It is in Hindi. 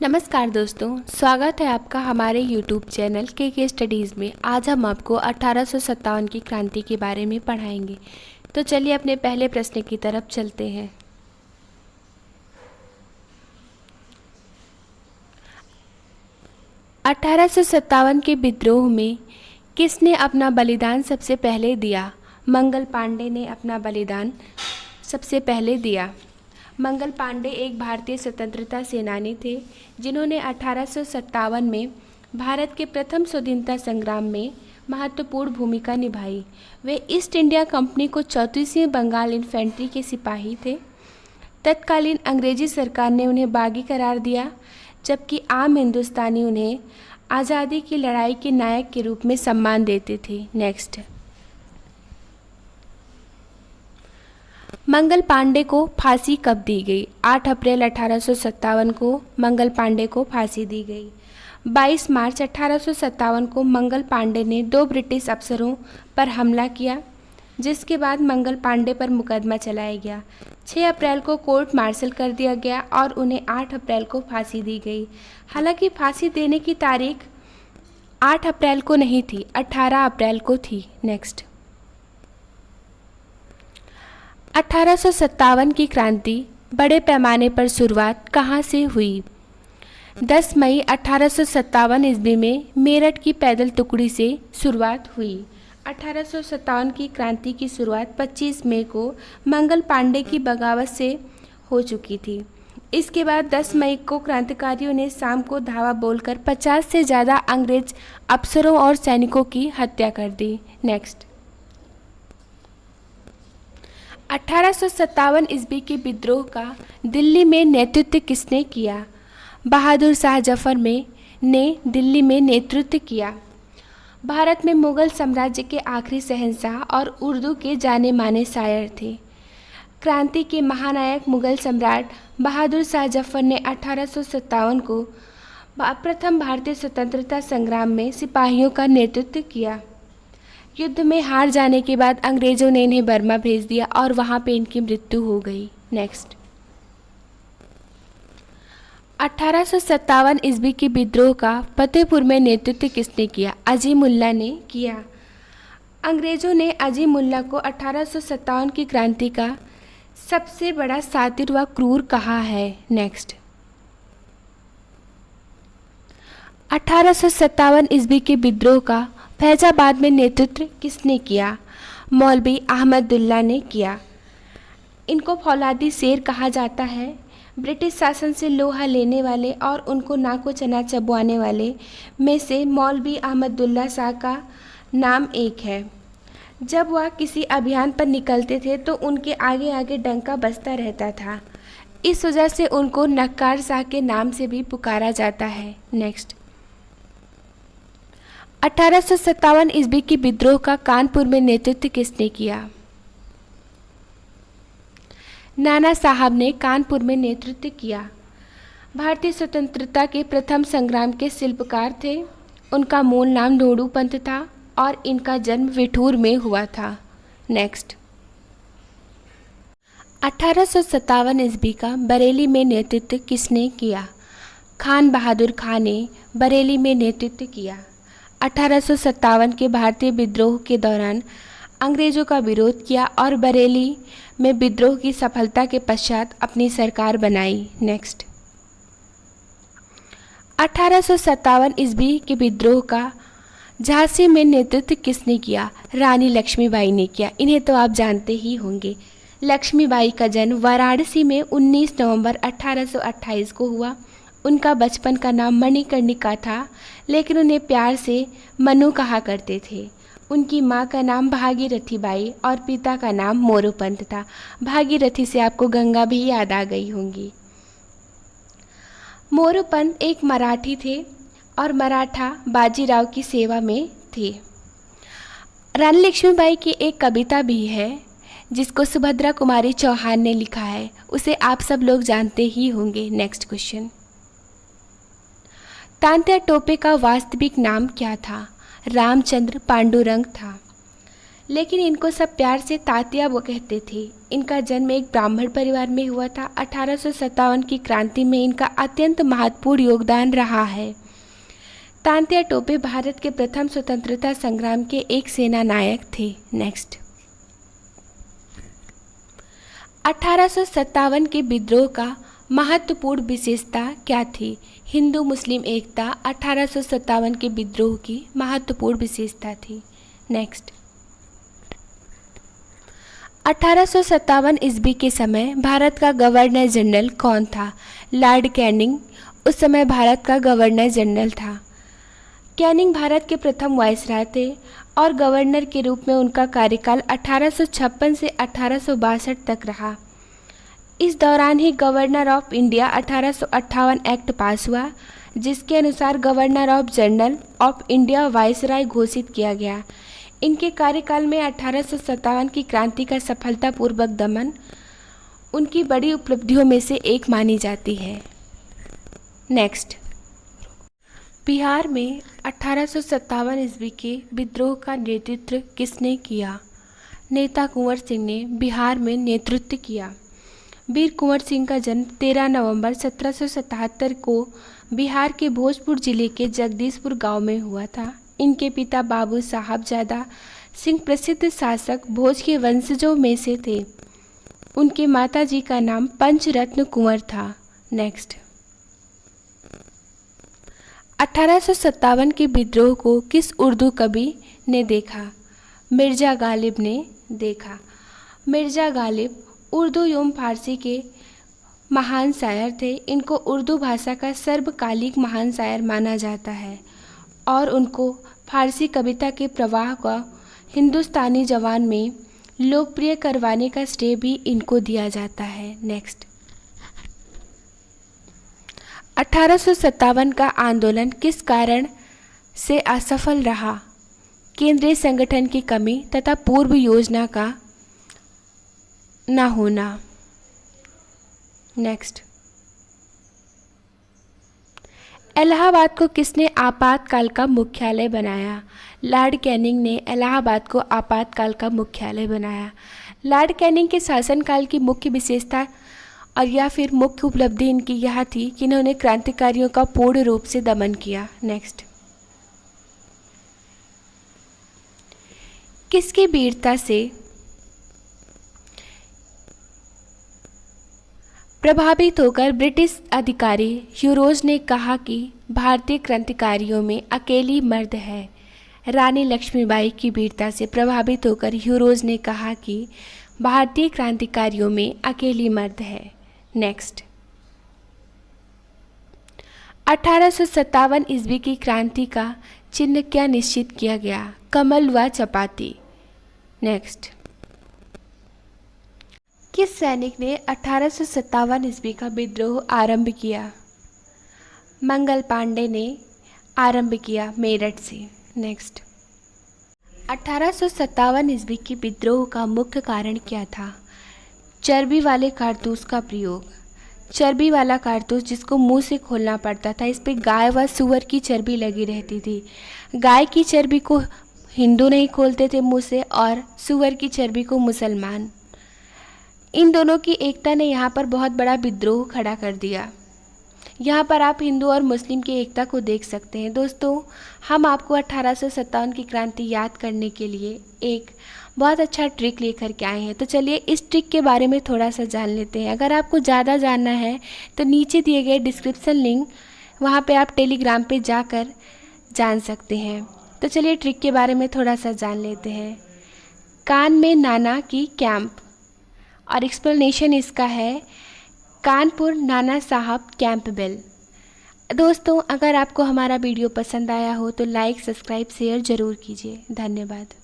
नमस्कार दोस्तों, स्वागत है आपका हमारे YouTube चैनल के स्टडीज़ में। आज हम आपको 1857 की क्रांति के बारे में पढ़ाएंगे। तो चलिए अपने पहले प्रश्न की तरफ चलते हैं। अठारह के विद्रोह में किसने अपना बलिदान सबसे पहले दिया? मंगल पांडे ने अपना बलिदान सबसे पहले दिया। मंगल पांडे एक भारतीय स्वतंत्रता सेनानी थे जिन्होंने 1857 में भारत के प्रथम स्वतंत्रता संग्राम में महत्वपूर्ण भूमिका निभाई। वे ईस्ट इंडिया कंपनी को 34वीं बंगाल इन्फेंट्री के सिपाही थे। तत्कालीन अंग्रेजी सरकार ने उन्हें बागी करार दिया, जबकि आम हिंदुस्तानी उन्हें आज़ादी की लड़ाई के नायक के रूप में सम्मान देते थे। नेक्स्ट, मंगल पांडे को फांसी कब दी गई? 8 अप्रैल 1857 को मंगल पांडे को फांसी दी गई। 22 मार्च 1857 को मंगल पांडे ने 2 ब्रिटिश अफसरों पर हमला किया, जिसके बाद मंगल पांडे पर मुकदमा चलाया गया। 6 अप्रैल को कोर्ट मार्शल कर दिया गया और उन्हें 8 अप्रैल को फांसी दी गई। हालांकि फांसी देने की तारीख 8 अप्रैल को नहीं थी, 18 अप्रैल को थी। नेक्स्ट, 1857 की क्रांति बड़े पैमाने पर शुरुआत कहाँ से हुई? 10 मई 1857 ईस्वी में मेरठ की पैदल टुकड़ी से शुरुआत हुई। 1857 की क्रांति की शुरुआत 25 मई को मंगल पांडे की बगावत से हो चुकी थी। इसके बाद 10 मई को क्रांतिकारियों ने शाम को धावा बोलकर 50 से ज़्यादा अंग्रेज अफसरों और सैनिकों की हत्या कर दी। नेक्स्ट, 1857 ईस्वी के विद्रोह का दिल्ली में नेतृत्व किसने किया? बहादुर शाह जफर ने दिल्ली में नेतृत्व किया। भारत में मुग़ल साम्राज्य के आखिरी शहंशाह और उर्दू के जाने माने शायर थे। क्रांति के महानायक मुग़ल सम्राट बहादुर शाह जफर ने 1857 को प्रथम भारतीय स्वतंत्रता संग्राम में सिपाहियों का नेतृत्व किया। युद्ध में हार जाने के बाद अंग्रेज़ों ने इन्हें बर्मा भेज दिया और वहाँ पे इनकी मृत्यु हो गई। नेक्स्ट, 1857 ईस्वी के विद्रोह का फतेहपुर में नेतृत्व किसने किया? अजीमुल्ला ने किया। अंग्रेज़ों ने अजीमुल्ला को 1857 की क्रांति का सबसे बड़ा सातिर व क्रूर कहा है। नेक्स्ट, 1857 ईस्वी के विद्रोह का फैजाबाद में नेतृत्व किसने किया? मौलवी अहमदुल्ला ने किया। इनको फौलादी शेर कहा जाता है। ब्रिटिश शासन से लोहा लेने वाले और उनको नाको चना चबवाने वाले में से मौलवी अहमदुल्ला शाह का नाम एक है। जब वह किसी अभियान पर निकलते थे तो उनके आगे आगे डंका बजता रहता था। इस वजह से उनको नक्कार शाह के नाम से भी पुकारा जाता है। नेक्स्ट, 1857 ईस्वी के विद्रोह का कानपुर में नेतृत्व किसने किया? नाना साहब ने कानपुर में नेतृत्व किया। भारतीय स्वतंत्रता के प्रथम संग्राम के शिल्पकार थे। उनका मूल नाम ढोड़ू पंत था और इनका जन्म विठूर में हुआ था। नेक्स्ट, 1857 ईस्वी का बरेली में नेतृत्व किसने किया? खान बहादुर खान ने बरेली में नेतृत्व किया। 1857 के भारतीय विद्रोह के दौरान अंग्रेज़ों का विरोध किया और बरेली में विद्रोह की सफलता के पश्चात अपनी सरकार बनाई। नेक्स्ट, 1857 ईस्वी के विद्रोह का झांसी में नेतृत्व किसने किया? रानी लक्ष्मीबाई ने किया। इन्हें तो आप जानते ही होंगे। लक्ष्मीबाई का जन्म वाराणसी में 19 नवंबर 1828 को हुआ। उनका बचपन का नाम मणिकर्णिका था, लेकिन उन्हें प्यार से मनु कहा करते थे। उनकी माँ का नाम भागीरथी बाई और पिता का नाम मोरोपंत था। भागीरथी से आपको गंगा भी याद आ गई होंगी। मोरोपंत एक मराठी थे और मराठा बाजीराव की सेवा में थे। रानी लक्ष्मीबाई की एक कविता भी है जिसको सुभद्रा कुमारी चौहान ने लिखा है। उसे आप सब लोग जानते ही होंगे। नेक्स्ट क्वेश्चन, तांत्या टोपे का वास्तविक नाम क्या था? रामचंद्र पांडुरंग था, लेकिन इनको सब प्यार से तात्या वो कहते थे। इनका जन्म एक ब्राह्मण परिवार में हुआ था। 1857 की क्रांति में इनका अत्यंत महत्वपूर्ण योगदान रहा है। तात्या टोपे भारत के प्रथम स्वतंत्रता संग्राम के एक सेना नायक थे। नेक्स्ट, 1857 के विद्रोह का महत्वपूर्ण विशेषता क्या थी? हिंदू मुस्लिम एकता 1857 के विद्रोह की महत्वपूर्ण विशेषता थी। नेक्स्ट, 1857 ईस्वी के समय भारत का गवर्नर जनरल कौन था? लॉर्ड कैनिंग उस समय भारत का गवर्नर जनरल था। कैनिंग भारत के प्रथम वायसराय थे और गवर्नर के रूप में उनका कार्यकाल 1856 से 1862 तक रहा। इस दौरान ही governor of India 1858 act pass हुआ, जिसके अनुसार governor of general of India viceroy घोषित किया गया। इनके कार्यकाल में 1857 की क्रांति का सफलतापूर्वक दमन उनकी बड़ी उपलब्धियों में से एक मानी जाती है। नेक्स्ट, बिहार में 1857 ईस्वी के विद्रोह का नेतृत्व किसने किया? नेता कुंवर सिंह ने बिहार में नेतृत्व किया। वीर कुंवर सिंह का जन्म 13 नवंबर 1777 को बिहार के भोजपुर जिले के जगदीशपुर गांव में हुआ था। इनके पिता बाबू साहबजादा सिंह प्रसिद्ध शासक भोज के वंशजों में से थे। उनके माताजी का नाम पंचरत्न कुंवर था। नेक्स्ट, 1857 के विद्रोह को किस उर्दू कवि ने देखा? मिर्ज़ा गालिब ने देखा। मिर्ज़ा गालिब उर्दू एवं फारसी के महान शायर थे। इनको उर्दू भाषा का सर्वकालिक महान शायर माना जाता है और उनको फारसी कविता के प्रवाह का हिंदुस्तानी जवान में लोकप्रिय करवाने का श्रेय भी इनको दिया जाता है। नेक्स्ट, 1857 का आंदोलन किस कारण से असफल रहा? केंद्रीय संगठन की कमी तथा पूर्व योजना का न होना। नेक्स्ट, इलाहाबाद को किसने आपातकाल का मुख्यालय बनाया? लॉर्ड कैनिंग ने इलाहाबाद को आपातकाल का मुख्यालय बनाया। लॉर्ड कैनिंग के शासनकाल की मुख्य विशेषता और या फिर मुख्य उपलब्धि इनकी यह थी कि इन्होंने क्रांतिकारियों का पूर्ण रूप से दमन किया। नेक्स्ट, किसकी वीरता से प्रभावित होकर ब्रिटिश अधिकारी ह्यूरोज ने कहा कि भारतीय क्रांतिकारियों में अकेली मर्द है? रानी लक्ष्मीबाई की वीरता से प्रभावित होकर ह्यूरोज ने कहा कि भारतीय क्रांतिकारियों में अकेली मर्द है। नेक्स्ट, 1857 ईस्वी की क्रांति का चिन्ह क्या निश्चित किया गया? कमल व चपाती। नेक्स्ट, किस सैनिक ने 1857 ईस्वी का विद्रोह आरंभ किया? मंगल पांडे ने आरंभ किया मेरठ से। नेक्स्ट, 1857 ईस्वी के विद्रोह का मुख्य कारण क्या था? चर्बी वाले कारतूस का प्रयोग। चर्बी वाला कारतूस जिसको मुंह से खोलना पड़ता था, इस पे गाय व सूअर की चर्बी लगी रहती थी। गाय की चर्बी को हिंदू नहीं खोलते थे मुंह से और सूअर की चर्बी को मुसलमान। इन दोनों की एकता ने यहाँ पर बहुत बड़ा विद्रोह खड़ा कर दिया। यहाँ पर आप हिंदू और मुस्लिम की एकता को देख सकते हैं। दोस्तों, हम आपको 1857 की क्रांति याद करने के लिए एक बहुत अच्छा ट्रिक लेकर के आए हैं। तो चलिए इस ट्रिक के बारे में थोड़ा सा जान लेते हैं। अगर आपको ज़्यादा जानना है तो नीचे दिए गए डिस्क्रिप्शन लिंक, वहाँ पे आप टेलीग्राम पे जाकर जान सकते हैं। तो चलिए ट्रिक के बारे में थोड़ा सा जान लेते हैं। कान में नाना की कैंप, और एक्सप्लेनेशन इसका है कानपुर नाना साहब कैंपबेल। दोस्तों, अगर आपको हमारा वीडियो पसंद आया हो तो लाइक, सब्सक्राइब, शेयर ज़रूर कीजिए। धन्यवाद।